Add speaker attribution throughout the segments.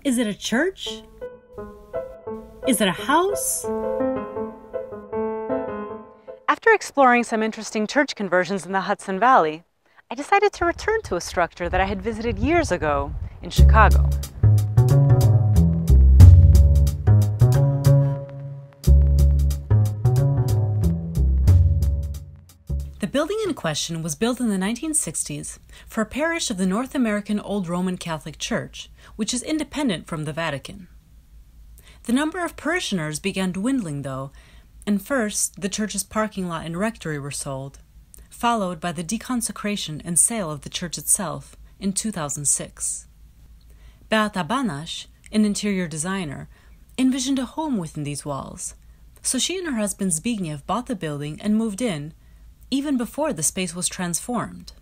Speaker 1: Is it a church? Is it a house? After exploring some interesting church conversions in the Hudson Valley, I decided to return to a structure that I had visited years ago in Chicago. The building in question was built in the 1960s for a parish of the North American Old Roman Catholic Church, which is independent from the Vatican. The number of parishioners began dwindling, though, and first the church's parking lot and rectory were sold, followed by the deconsecration and sale of the church itself in 2006. Beata Banaś, an interior designer, envisioned a home within these walls, so she and her husband Zbigniew bought the building and moved in, even before the space was transformed.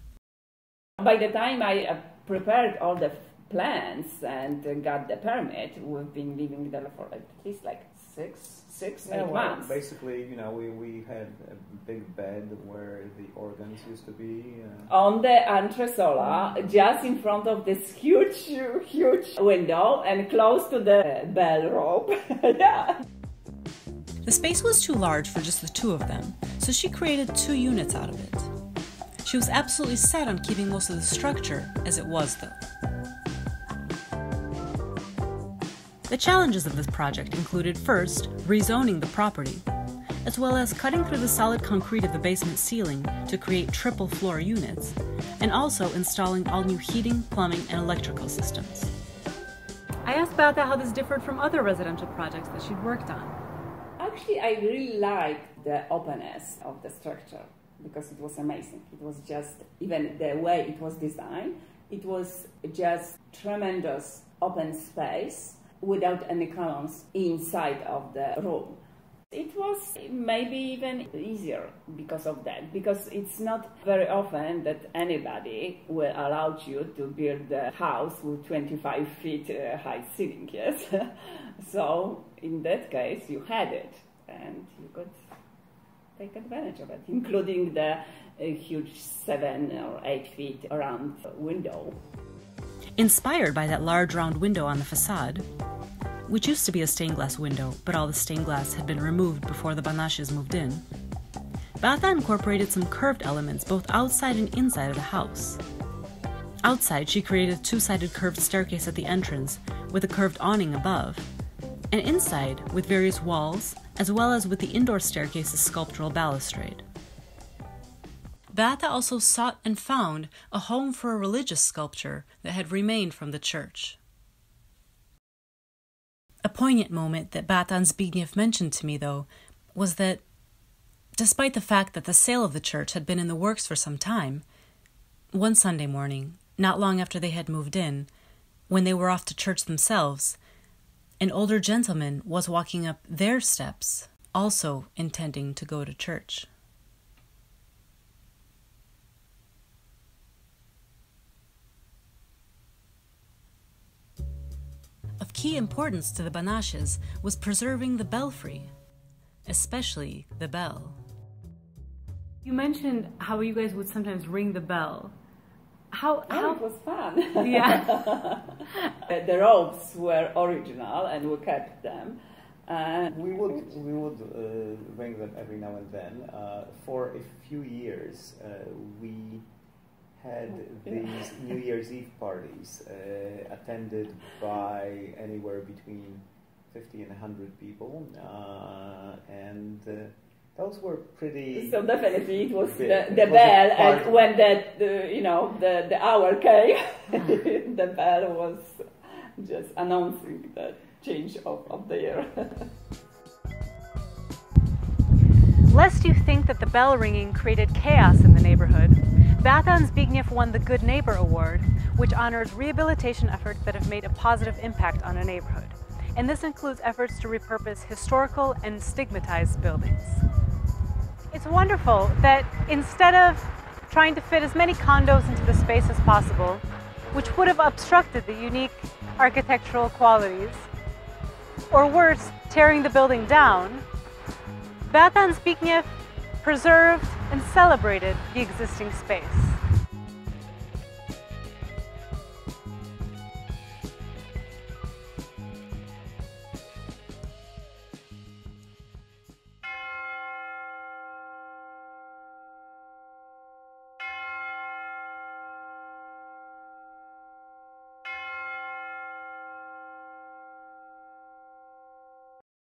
Speaker 2: By the time I prepared all the plans and got the permit, we've been living there for at least like six, 8 months.
Speaker 3: Basically, we had a big bed where the organs used to be.
Speaker 2: On the entressola, just in front of this huge window and close to the bell rope. Yeah.
Speaker 1: The space was too large for just the two of them, so she created 2 units out of it. She was absolutely set on keeping most of the structure as it was, though. The challenges of this project included, first, rezoning the property, as well as cutting through the solid concrete of the basement ceiling to create triple-floor units, and also installing all new heating, plumbing, and electrical systems. I asked Beata how this differed from other residential projects that she'd worked on.
Speaker 2: Actually, I really liked the openness of the structure because it was amazing. It was just, even the way it was designed, it was just tremendous open space without any columns inside of the room. It was maybe even easier because of that, because it's not very often that anybody will allow you to build a house with 25 feet high ceiling, yes? So in that case, you had it, and you could take advantage of it, including the huge 7 or 8 feet round window.
Speaker 1: Inspired by that large round window on the facade, which used to be a stained glass window, but all the stained glass had been removed before the Banaśes moved in, Beata incorporated some curved elements both outside and inside of the house. Outside, she created a 2-sided curved staircase at the entrance with a curved awning above, and inside with various walls, as well as with the indoor staircase's sculptural balustrade. Beata also sought and found a home for a religious sculpture that had remained from the church. A poignant moment that Beata and Zbigniew mentioned to me, though, was that, despite the fact that the sale of the church had been in the works for some time, one Sunday morning, not long after they had moved in, when they were off to church themselves, an older gentleman was walking up their steps, also intending to go to church. Of key importance to the Banaśes was preserving the belfry, especially the bell. You mentioned how you guys would sometimes ring the bell. How
Speaker 2: it was fun.
Speaker 1: Yeah.
Speaker 2: The ropes were original and we kept them.
Speaker 3: We would ring them every now and then. For a few years, we had these New Year's Eve parties attended by anywhere between 50 and 100 people, and those were pretty.
Speaker 2: So definitely it was the bell, and when the hour came, the bell was just announcing the change of the year.
Speaker 1: Lest you think that the bell ringing created chaos in the neighborhood, Beata and Zbigniew won the Good Neighbor Award, which honors rehabilitation efforts that have made a positive impact on a neighborhood. And this includes efforts to repurpose historical and stigmatized buildings. It's wonderful that instead of trying to fit as many condos into the space as possible, which would have obstructed the unique architectural qualities, or worse, tearing the building down, Beata and Zbigniew preserved and celebrated the existing space.